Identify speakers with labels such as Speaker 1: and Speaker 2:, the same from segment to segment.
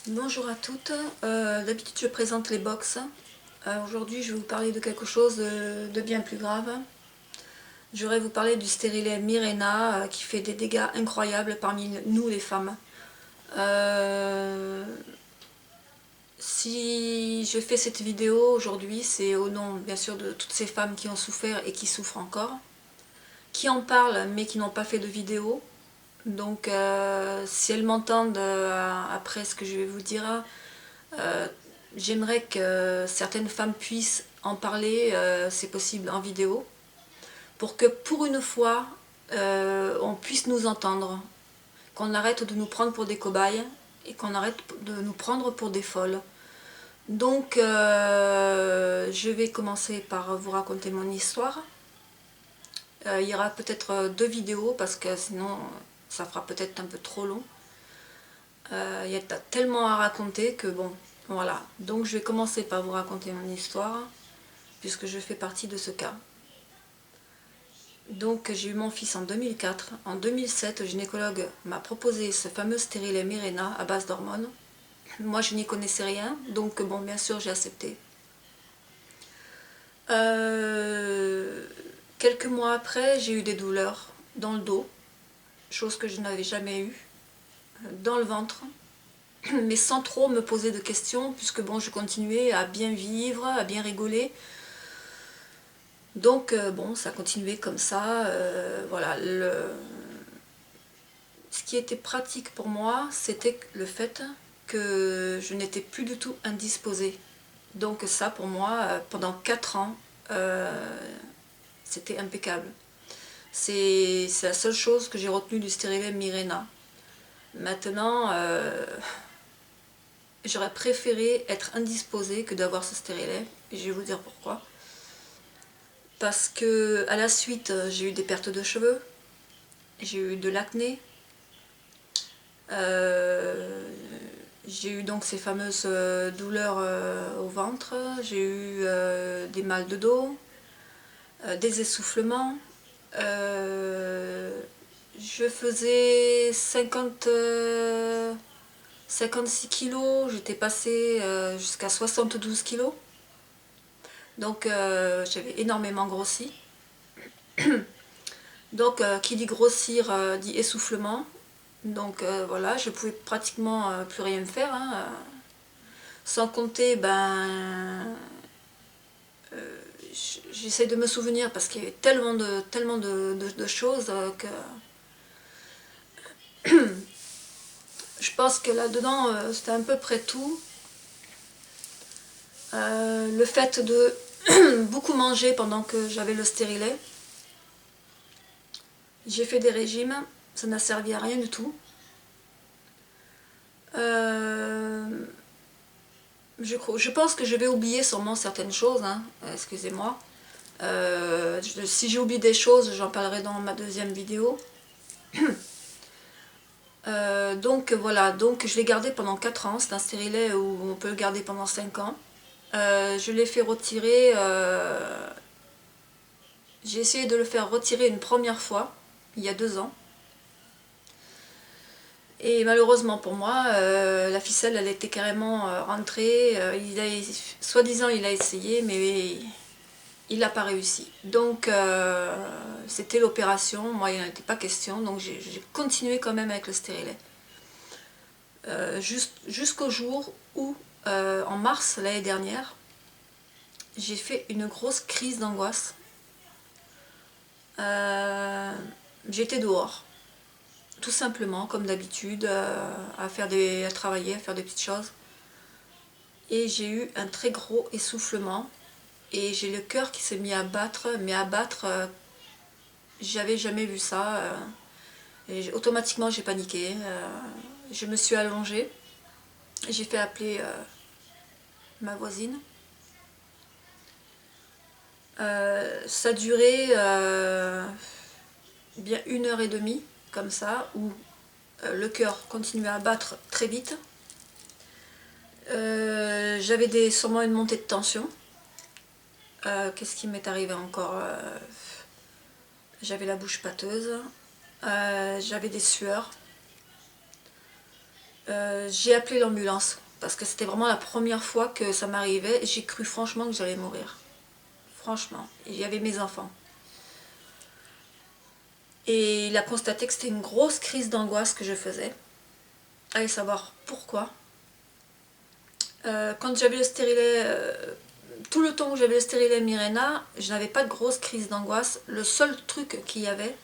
Speaker 1: Bonjour à toutes, d'habitude je présente les box. Aujourd'hui je vais vous parler de quelque chose de bien plus grave. Je vais vous parler du stérilet Mirena qui fait des dégâts incroyables parmi nous les femmes. Si je fais cette vidéo aujourd'hui, c'est au nom bien sûr de toutes ces femmes qui ont souffert et qui souffrent encore, qui en parlent mais qui n'ont pas fait de vidéo. Donc si elles m'entendent après ce que je vais vous dire, j'aimerais que certaines femmes puissent en parler, c'est possible en vidéo, pour que pour une fois, on puisse nous entendre, qu'on arrête de nous prendre pour des cobayes et qu'on arrête de nous prendre pour des folles. Donc, je vais commencer par vous raconter mon histoire. Il y aura peut-être 2 vidéos parce que sinon, ça fera peut-être un peu trop long. Il y a tellement à raconter que bon, voilà. Donc je vais commencer par vous raconter mon histoire, puisque je fais partie de ce cas. Donc j'ai eu mon fils en 2004. En 2007, le gynécologue m'a proposé ce fameux stérilet Mirena à base d'hormones. Moi je n'y connaissais rien, donc bon, bien sûr j'ai accepté. Quelques mois après, j'ai eu des douleurs dans le dos, chose que je n'avais jamais eue, dans le ventre, mais sans trop me poser de questions, puisque bon, je continuais à bien vivre, à bien rigoler. Donc bon, ça continuait comme ça. Voilà, ce qui était pratique pour moi, c'était le fait que je n'étais plus du tout indisposée. Donc ça, pour moi, pendant 4 ans, c'était impeccable. C'est la seule chose que j'ai retenue du stérilet Mirena. Maintenant, j'aurais préféré être indisposée que d'avoir ce stérilet, et je vais vous dire pourquoi. Parce que à la suite, j'ai eu des pertes de cheveux, j'ai eu de l'acné, j'ai eu donc ces fameuses douleurs au ventre, j'ai eu des mal de dos, des essoufflements. Je faisais 56 kilos, j'étais passée jusqu'à 72 kilos. Donc j'avais énormément grossi. Donc qui dit grossir dit essoufflement. Donc voilà, je pouvais pratiquement plus rien faire. Hein. Sans compter, j'essaie de me souvenir parce qu'il y avait tellement de choses que je pense que là-dedans, c'était à peu près tout. Le fait de beaucoup manger pendant que j'avais le stérilet. J'ai fait des régimes, ça n'a servi à rien du tout. Je pense que je vais oublier sûrement certaines choses, hein, excusez-moi. Si j'ai oublié des choses, j'en parlerai dans ma deuxième vidéo. Donc voilà, donc je l'ai gardé pendant 4 ans, c'est un stérilet où on peut le garder pendant 5 ans. Je l'ai fait retirer, j'ai essayé de le faire retirer une première fois, il y a 2 ans. Et malheureusement pour moi, la ficelle elle était carrément rentrée, soi-disant il a essayé mais il n'a pas réussi. Donc c'était l'opération, moi il n'en était pas question, donc j'ai continué quand même avec le stérilet. Jusqu'au jour où, en mars l'année dernière, j'ai fait une grosse crise d'angoisse. J'étais dehors, tout simplement, comme d'habitude, à travailler, à faire des petites choses. Et j'ai eu un très gros essoufflement. Et j'ai le cœur qui s'est mis à battre, mais à battre, j'avais jamais vu ça. Et automatiquement j'ai paniqué. Je me suis allongée. J'ai fait appeler ma voisine. Ça durait bien 1 heure et demie, comme ça, où le cœur continuait à battre très vite. J'avais sûrement une montée de tension. Qu'est-ce qui m'est arrivé encore? J'avais la bouche pâteuse. J'avais des sueurs. J'ai appelé l'ambulance parce que c'était vraiment la première fois que ça m'arrivait et j'ai cru franchement que j'allais mourir. Franchement, il y avait mes enfants. Et il a constaté que c'était une grosse crise d'angoisse que je faisais. Allez savoir pourquoi. Quand j'avais le stérilet, tout le temps où j'avais le stérilet Mirena, je n'avais pas de grosse crise d'angoisse. Le seul truc qu'il y avait,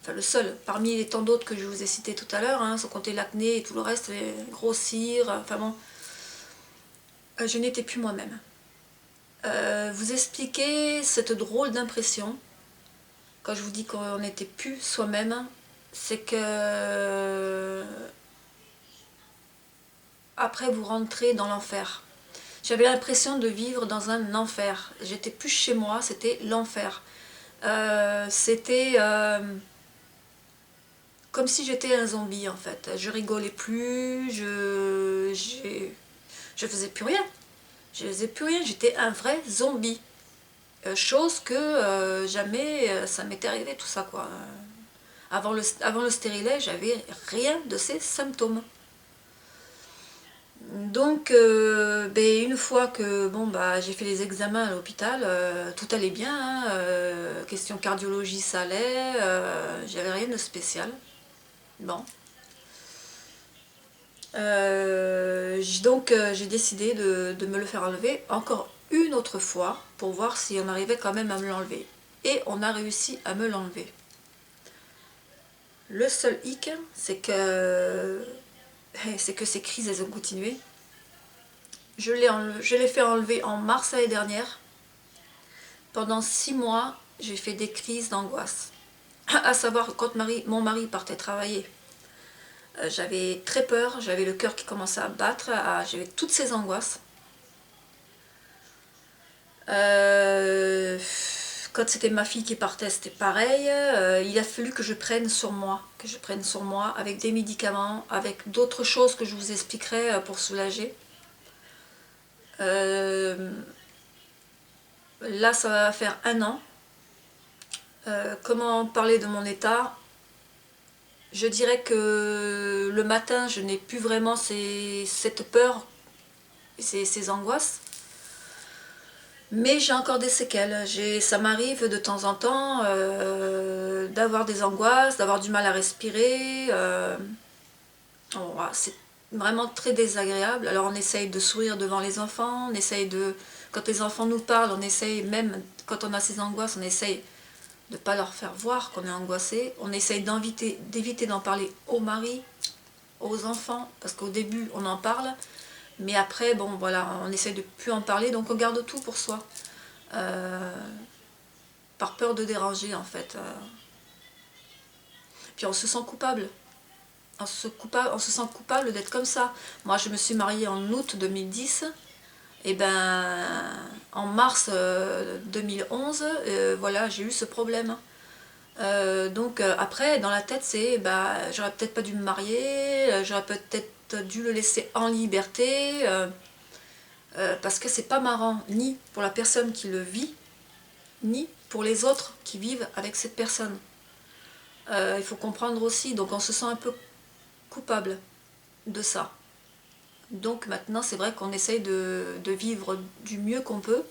Speaker 1: enfin le seul, parmi les tant d'autres que je vous ai cités tout à l'heure, sans compter l'acné et tout le reste, les grossir, enfin bon, je n'étais plus moi-même. Vous expliquer cette drôle d'impression, quand je vous dis qu'on n'était plus soi-même, c'est que après vous rentrez dans l'enfer. J'avais l'impression de vivre dans un enfer. J'étais plus chez moi, c'était l'enfer. C'était comme si j'étais un zombie en fait. Je rigolais plus, je faisais plus rien. Je faisais plus rien, j'étais un vrai zombie. Chose que jamais ça m'était arrivé tout ça quoi. Avant le stérilet, j'avais rien de ces symptômes. Donc, une fois que bon, j'ai fait les examens à l'hôpital, tout allait bien, question cardiologie ça allait, j'avais rien de spécial. Bon. J'ai décidé de me le faire enlever encore une autre fois pour voir si on arrivait quand même à me l'enlever. Et on a réussi à me l'enlever. Le seul hic, c'est que ces crises, elles ont continué. Je l'ai fait enlever en mars l'année dernière. Pendant 6 mois, j'ai fait des crises d'angoisse. À savoir, quand mon mari partait travailler, j'avais très peur, j'avais le cœur qui commençait à battre, j'avais toutes ces angoisses. Quand c'était ma fille qui partait, c'était pareil. Il a fallu que je prenne sur moi, avec des médicaments, avec d'autres choses que je vous expliquerai pour soulager. Là, ça va faire 1 an. Comment parler de mon état? Je dirais que le matin, je n'ai plus vraiment cette peur, ces angoisses. Mais j'ai encore des séquelles. Ça m'arrive de temps en temps d'avoir des angoisses, d'avoir du mal à respirer. C'est vraiment très désagréable. Alors on essaye de sourire devant les enfants, on essaye de... Quand les enfants nous parlent, on essaye, même quand on a ces angoisses, on essaye de ne pas leur faire voir qu'on est angoissé. On essaye d'éviter d'en parler au mari, aux enfants, parce qu'au début on en parle, mais après, bon voilà, on essaye de plus en parler, donc on garde tout pour soi. Par peur de déranger en fait. Puis on se sent coupable. On se sent coupable d'être comme ça. Moi je me suis mariée en août 2010. Et en mars 2011, voilà, j'ai eu ce problème. Après, dans la tête, c'est j'aurais peut-être pas dû me marier, j'aurais peut-être dû le laisser en liberté, parce que c'est pas marrant, ni pour la personne qui le vit, ni pour les autres qui vivent avec cette personne. Il faut comprendre aussi, donc on se sent un peu coupable de ça. Donc maintenant, c'est vrai qu'on essaye de vivre du mieux qu'on peut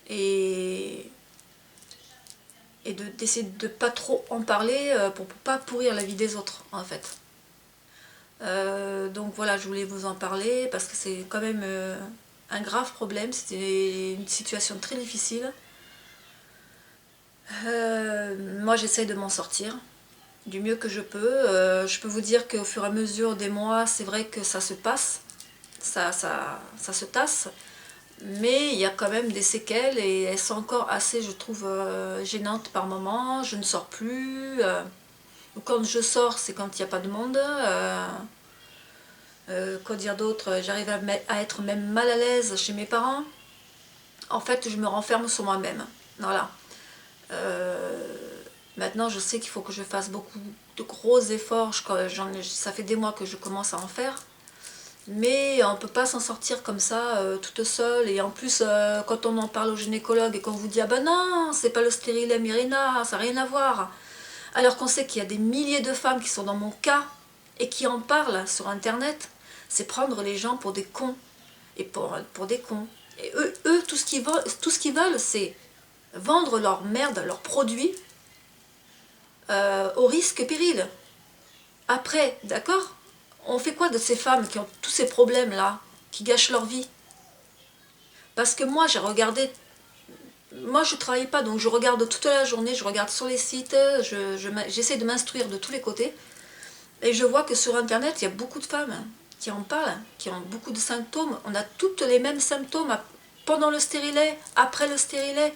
Speaker 1: et d'essayer de pas trop en parler pour pas pourrir la vie des autres, en fait. Donc voilà, je voulais vous en parler parce que c'est quand même un grave problème, c'était une situation très difficile. Moi, j'essaye de m'en sortir du mieux que je peux. Je peux vous dire qu'au fur et à mesure des mois, c'est vrai que ça se passe. Ça se tasse, mais il y a quand même des séquelles et elles sont encore assez, je trouve, gênantes par moments. Je ne sors plus. Quand je sors, c'est quand il n'y a pas de monde. Quoi dire d'autre? J'arrive à être même mal à l'aise chez mes parents. En fait, je me renferme sur moi-même. Voilà. Maintenant, je sais qu'il faut que je fasse beaucoup de gros efforts. Ça fait des mois que je commence à en faire. Mais on ne peut pas s'en sortir comme ça, toute seule. Et en plus, quand on en parle au gynécologue et qu'on vous dit « Ah ben non, c'est pas le stérilet Mirena, ça n'a rien à voir ». Alors qu'on sait qu'il y a des milliers de femmes qui sont dans mon cas et qui en parlent sur internet, c'est prendre les gens pour des cons. Et pour des cons. Et eux tout ce qu'ils veulent, c'est vendre leur merde, leurs produits, au risque et péril. Après, d'accord, on fait quoi de ces femmes qui ont tous ces problèmes-là, qui gâchent leur vie? Parce que moi, j'ai regardé, moi je travaille pas, donc je regarde toute la journée, je regarde sur les sites, j'essaie de m'instruire de tous les côtés, et je vois que sur internet, il y a beaucoup de femmes qui en parlent, qui ont beaucoup de symptômes. On a toutes les mêmes symptômes pendant le stérilet, après le stérilet.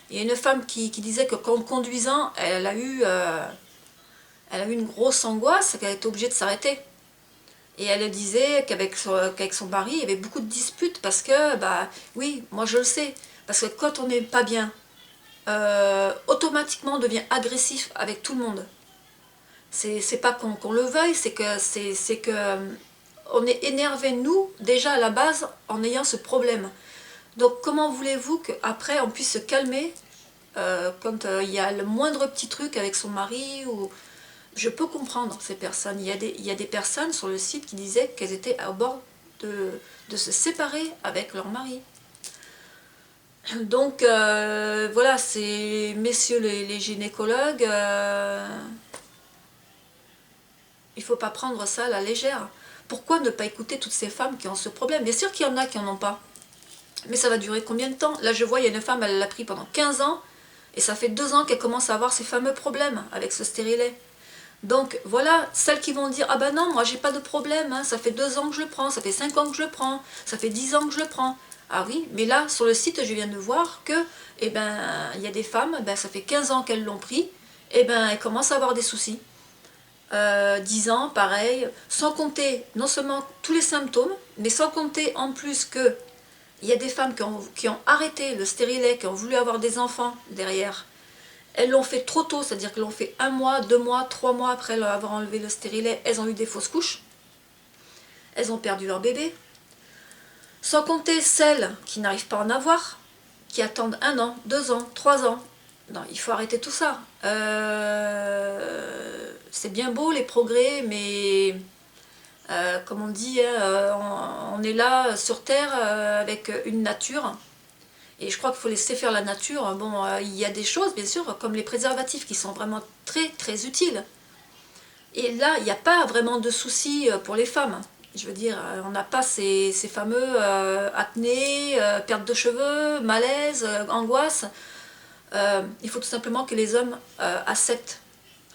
Speaker 1: Il y a une femme qui disait que qu'en conduisant, elle a eu une grosse angoisse, qu'elle était obligée de s'arrêter. Et elle disait qu'avec son mari, il y avait beaucoup de disputes parce que, bah oui, moi je le sais, parce que quand on n'est pas bien, automatiquement on devient agressif avec tout le monde. C'est pas qu'on le veuille, c'est que on est énervé, nous, déjà à la base, en ayant ce problème. Donc comment voulez-vous qu'après on puisse se calmer quand il y a le moindre petit truc avec son mari ou... Je peux comprendre ces personnes. Il y a des personnes sur le site qui disaient qu'elles étaient au bord de se séparer avec leur mari. Donc voilà, c'est messieurs les gynécologues, il ne faut pas prendre ça à la légère. Pourquoi ne pas écouter toutes ces femmes qui ont ce problème? Bien sûr qu'il y en a qui n'en ont pas. Mais ça va durer combien de temps? Là je vois, il y a une femme, elle l'a pris pendant 15 ans, et ça fait 2 ans qu'elle commence à avoir ces fameux problèmes avec ce stérilet. Donc voilà, celles qui vont dire « Ah ben non, moi j'ai pas de problème, hein, ça fait 2 ans que je le prends, ça fait 5 ans que je le prends, ça fait 10 ans que je le prends. » Ah oui, mais là, sur le site, je viens de voir que, eh ben, il y a des femmes, ben, ça fait 15 ans qu'elles l'ont pris, et ben, elles commencent à avoir des soucis. 10 ans, pareil, sans compter non seulement tous les symptômes, mais sans compter en plus que il y a des femmes qui ont arrêté le stérilet, qui ont voulu avoir des enfants derrière. Elles l'ont fait trop tôt, c'est-à-dire qu'elles l'ont fait 1 mois, 2 mois, 3 mois après avoir enlevé le stérilet. Elles ont eu des fausses couches. Elles ont perdu leur bébé. Sans compter celles qui n'arrivent pas à en avoir, qui attendent 1 an, 2 ans, 3 ans. Non, il faut arrêter tout ça. C'est bien beau les progrès, mais comme on dit, on est là sur Terre avec une nature. Et je crois qu'il faut laisser faire la nature. Bon, il y a des choses, bien sûr, comme les préservatifs, qui sont vraiment très, très utiles. Et là, il n'y a pas vraiment de soucis pour les femmes. Je veux dire, on n'a pas ces fameux acné, perte de cheveux, malaise, angoisse. Il faut tout simplement que les hommes acceptent.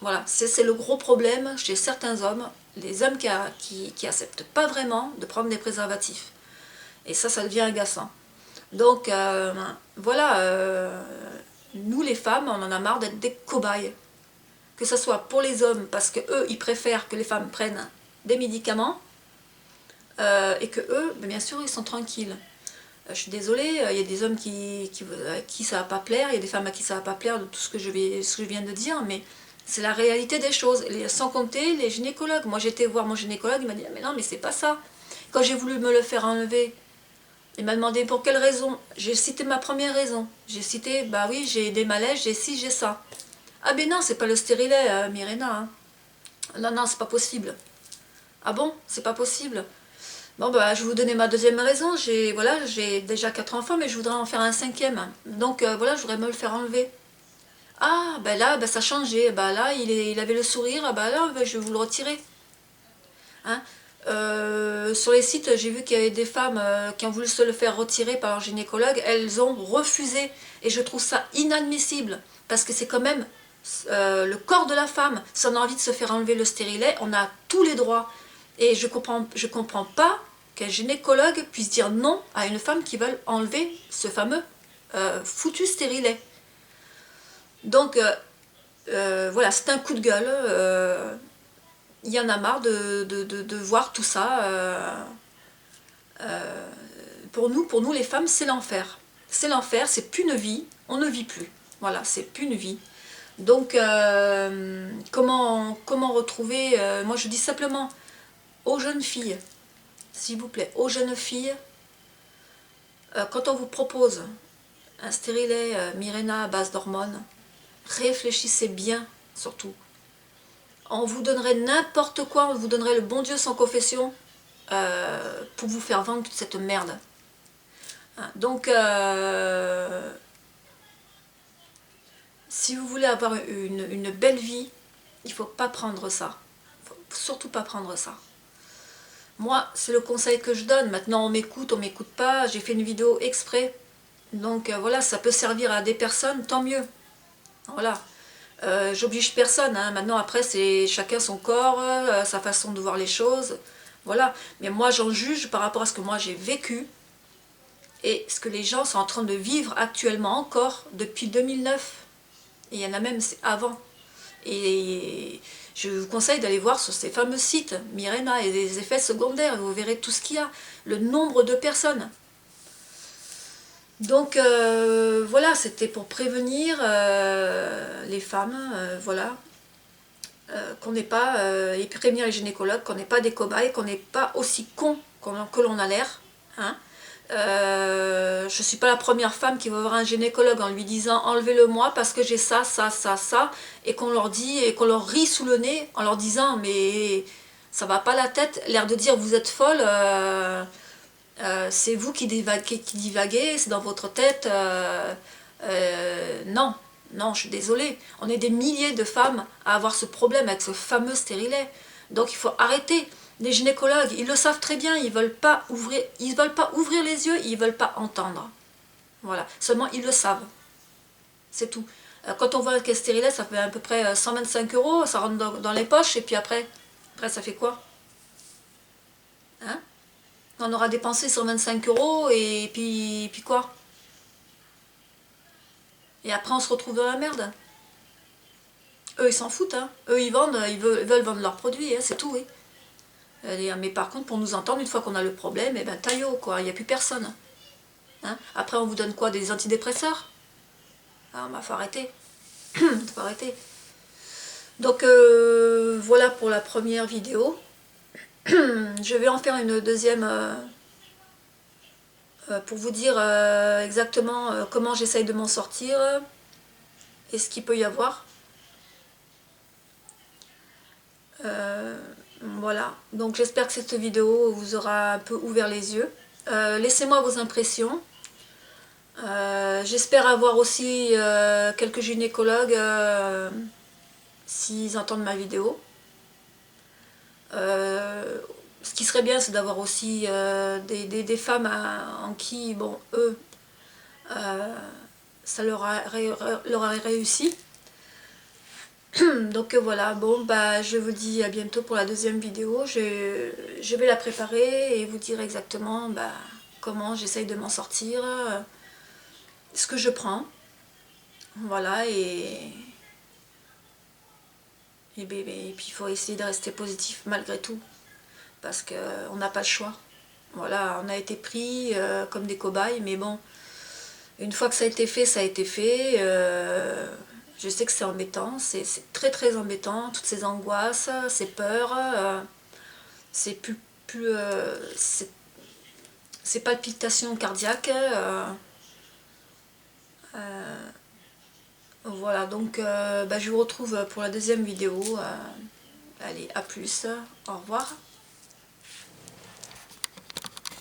Speaker 1: Voilà, c'est le gros problème chez certains hommes, les hommes qui acceptent pas vraiment de prendre des préservatifs. Et ça devient agaçant. Donc voilà, nous les femmes, on en a marre d'être des cobayes. Que ce soit pour les hommes, parce que eux, ils préfèrent que les femmes prennent des médicaments, et que eux, bien sûr, ils sont tranquilles. Je suis désolée, il y a des hommes à qui ça va pas plaire, il y a des femmes à qui ça va pas plaire de tout ce que je viens de dire, mais c'est la réalité des choses. Sans compter les gynécologues. Moi, j'ai été voir mon gynécologue, il m'a dit « Mais non, mais c'est pas ça. » Quand j'ai voulu me le faire enlever, il m'a demandé pour quelle raison. J'ai cité ma première raison. J'ai cité, bah oui, j'ai des malaises, j'ai ci, j'ai ça. Ah ben non, c'est pas le stérilet, Myrena. Hein. Non, non, c'est pas possible. Ah bon, c'est pas possible. Bon, bah, je vais vous donner ma deuxième raison. J'ai déjà 4 enfants, mais je voudrais en faire un 5e. Donc voilà, je voudrais me le faire enlever. Ah, ben là, ben, ça a changé. Ben là, il avait le sourire. Ah ben là, ben, je vais vous le retirer. Hein. Sur les sites, j'ai vu qu'il y avait des femmes qui ont voulu se le faire retirer par leur gynécologue. Elles ont refusé. Et je trouve ça inadmissible. Parce que c'est quand même le corps de la femme. Si on a envie de se faire enlever le stérilet, on a tous les droits. Et je comprends pas qu'un gynécologue puisse dire non à une femme qui veut enlever ce fameux foutu stérilet. Donc voilà, c'est un coup de gueule. Il y en a marre de voir tout ça. Pour nous les femmes, c'est l'enfer. C'est l'enfer, c'est plus une vie, on ne vit plus. Voilà, c'est plus une vie. Donc, comment retrouver... moi, je dis simplement aux jeunes filles, s'il vous plaît, aux jeunes filles, quand on vous propose un stérilet Mirena à base d'hormones, réfléchissez bien, surtout. On vous donnerait n'importe quoi, on vous donnerait le bon Dieu sans confession pour vous faire vendre toute cette merde. Hein, donc, si vous voulez avoir une belle vie, il ne faut pas prendre ça. Il ne faut surtout pas prendre ça. Moi, c'est le conseil que je donne. Maintenant, on m'écoute pas. J'ai fait une vidéo exprès. Donc voilà, ça peut servir à des personnes, tant mieux. Voilà. J'oblige personne. Hein. Maintenant, après, c'est chacun son corps, sa façon de voir les choses. Voilà. Mais moi, j'en juge par rapport à ce que moi j'ai vécu et ce que les gens sont en train de vivre actuellement encore depuis 2009. Et il y en a même avant. Et je vous conseille d'aller voir sur ces fameux sites, Mirena et les effets secondaires, vous verrez tout ce qu'il y a, le nombre de personnes. Donc voilà, c'était pour prévenir les femmes, voilà, qu'on n'est pas, et prévenir les gynécologues, qu'on n'est pas des cobayes, qu'on n'est pas aussi cons que l'on a l'air, hein. Je ne suis pas la première femme qui va voir un gynécologue en lui disant enlevez-le-moi parce que j'ai ça, ça, ça, ça, et qu'on leur dit et qu'on leur rit sous le nez en leur disant mais ça va pas la tête, l'air de dire vous êtes folle, c'est vous qui divaguez, c'est dans votre tête, non, non, je suis désolée, on est des milliers de femmes à avoir ce problème avec ce fameux stérilet, donc il faut arrêter. Les gynécologues, ils le savent très bien, ils veulent pas ouvrir les yeux, ils veulent pas entendre. Voilà, seulement ils le savent. C'est tout. Quand on voit un stérilet, ça fait à peu près 125 €, ça rentre dans les poches, et puis après ça fait quoi? Hein? On aura dépensé 125 €, et puis quoi? Et après on se retrouve dans la merde. Eux ils s'en foutent, hein. Eux ils vendent, ils veulent vendre leurs produits, hein, c'est tout, oui. Mais par contre, pour nous entendre, une fois qu'on a le problème, eh ben taillot, quoi, il n'y a plus personne. Hein, après, on vous donne quoi? Des antidépresseurs? Ah, bah, faut arrêter. Faut arrêter. Donc, voilà pour la première vidéo. Je vais en faire une deuxième pour vous dire exactement comment j'essaye de m'en sortir et ce qu'il peut y avoir. Voilà, donc j'espère que cette vidéo vous aura un peu ouvert les yeux. Laissez-moi vos impressions. J'espère avoir aussi quelques gynécologues s'ils entendent ma vidéo. Ce qui serait bien, c'est d'avoir aussi des femmes en qui, bon, eux, ça leur a réussi. Donc voilà, bon, bah, je vous dis à bientôt pour la deuxième vidéo. Je vais la préparer et vous dire exactement bah, comment j'essaye de m'en sortir, ce que je prends. Voilà, et puis il faut essayer de rester positif malgré tout, parce qu'on n'a pas le choix. Voilà, on a été pris comme des cobayes, mais bon, une fois que ça a été fait, ça a été fait. Je sais que c'est embêtant, c'est très très embêtant, toutes ces angoisses, ces peurs, ces palpitations cardiaques. Voilà, donc bah, je vous retrouve pour la deuxième vidéo. Allez, à plus, au revoir.